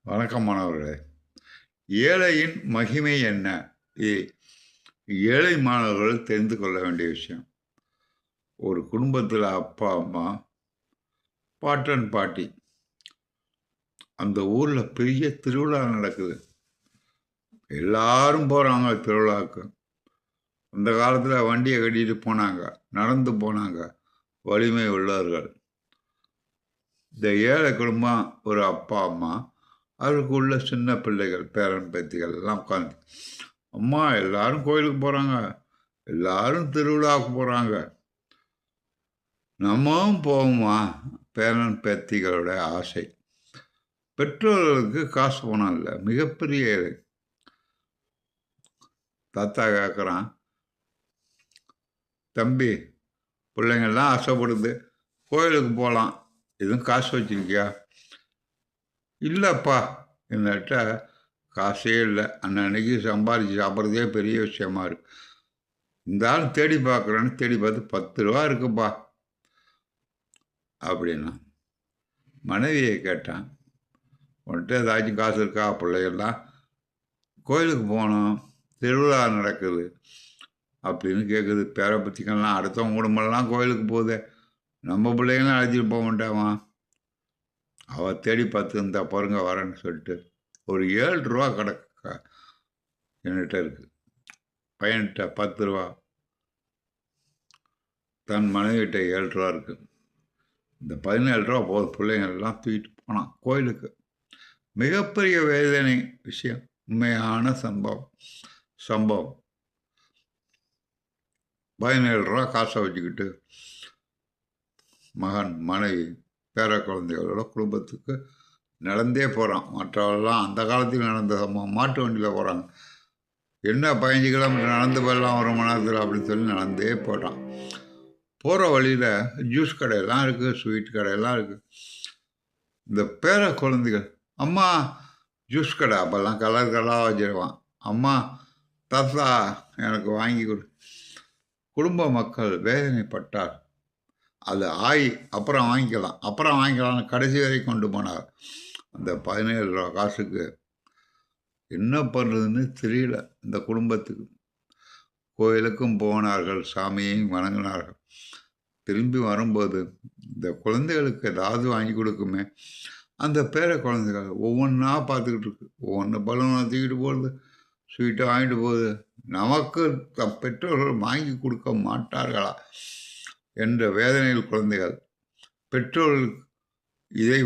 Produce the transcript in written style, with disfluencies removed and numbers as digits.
வணக்கம் மாணவர்களே. ஏழையின் மகிமை என்ன? இ ஏழை மாணவர்கள் தெரிந்து கொள்ள வேண்டிய விஷயம். ஒரு குடும்பத்தில அப்பா, அம்மா, பாட்டன், பாட்டி. அந்த ஊர்ல பெரிய திருவிழா நடக்குது. எல்லாரும் போறாங்க திருவிழாவுக்கு. அந்த காலத்தில வண்டிய கட்டிட்டு போனாங்க. நடந்து போனாங்க. வலிமை உள்ளவர்கள். இந்த ஏழை குடும்பம் ஒரு அப்பா, அம்மா, அதுக்கு உள்ள சின்ன பிள்ளைகள், பேரன், பேத்திகள் எல்லாம் உட்காந்து, அம்மா எல்லாரும் கோயிலுக்கு போறாங்க. எல்லாரும் திருவிழாவுக்கு போறாங்க. நம்மவும் போவோமா? பேரன், பேத்திகளோட ஆசை. பெற்றோர்களுக்கு காசு பணம் இல்ல. மிகப்பெரிய ஏழை. தாத்தா கேட்குறான், "தம்பி, பிள்ளைங்கள்லாம் ஆசைப்படுது. கோயிலுக்கு போலாம். எதுவும் காசு வச்சிருக்கியா?" "இல்லப்பா, என்கிட்ட காசே இல்ல. அன்னன்னைக்கு சம்பாரிச்சு சாப்பிட்றதே பெரிய விஷயமா இருக்கு. இந்த ஆள் தேடி பார்க்குறேன்னு தேடி பார்த்து ரூ. 10 இருக்குப்பா" அப்படின்னா. மனைவியை கேட்டான், "உன்கிட்ட ஏதாச்சும் காசு இருக்கா? பிள்ளைகள்லாம் கோயிலுக்கு போனோம். திருவிழா நடக்குது." அப்படின்னு கேட்குது. பேர பேத்திங்கள்லாம் அடுத்தவங்க குடும்பம்லாம் கோயிலுக்கு போகுதே. நம்ம பிள்ளைங்களும் அழைச்சிட்டு போக மாட்டாமா? அவ தேடி பார்த்து இந்தா பாருங்க வரேன்னு சொல்லிட்டு, ஒரு ரூ. 7 கிடக்கு என்கிட்ட இருக்கு. பையன்கிட்ட ரூ. 10. தன் மனைவிகிட்ட ரூ. 7 இருக்கு. இந்த ரூ. 17 போதும் பிள்ளைங்கள்லாம் தூக்கிட்டு போனான் கோயிலுக்கு. மிகப்பெரிய வேதனை விஷயம். உண்மையான சம்பவம். சம்பவம். ரூ. 17 காசை வச்சுக்கிட்டு மகன், மனைவி, பேர குழந்தைகளோட குடும்பத்துக்கு நடந்தே போகிறான். மற்றவெல்லாம் அந்த காலத்தில் நடந்த சம்பவம். மாட்டு வண்டியில் போகிறாங்க. என்ன 15 கிலோமீட்டர் நடந்து போயிடலாம் 1 மணி நேரத்தில் அப்படின்னு சொல்லி நடந்தே போகிறான். போகிற வழியில் ஜூஸ் கடையெல்லாம் இருக்குது, ஸ்வீட் கடையெல்லாம் இருக்குது. இந்த பேர குழந்தைகள், அம்மா ஜூஸ் கடை, அப்போல்லாம் கலர் கலராக வச்சுருவான். அம்மா, தாத்தா எனக்கு வாங்கி கொடு. குடும்ப மக்கள் வேதனைப்பட்டார். அது அப்புறம் வாங்கிக்கலாம்னு கடைசி வரை கொண்டு போனார். அந்த ரூ. 17 காசுக்கு என்ன பண்ணுறதுன்னு தெரியல இந்த குடும்பத்துக்கு. கோயிலுக்கும் போனார்கள், சாமியையும் வணங்கினார்கள். திரும்பி வரும்போது இந்த குழந்தைகளுக்கு ஏதாவது வாங்கி கொடுக்குமே. அந்த பேர குழந்தைகள் ஒவ்வொன்றா பார்த்துக்கிட்டு இருக்கு. ஒவ்வொன்று பலூனை தூக்கிட்டு போகிறது, ஸ்வீட்டை வாங்கிட்டு போகுது. நமக்கு பெற்றோர்கள் வாங்கி கொடுக்க மாட்டார்களா என்ற வேதனையில் குழந்தைகள். பெற்றோர்கள் இதை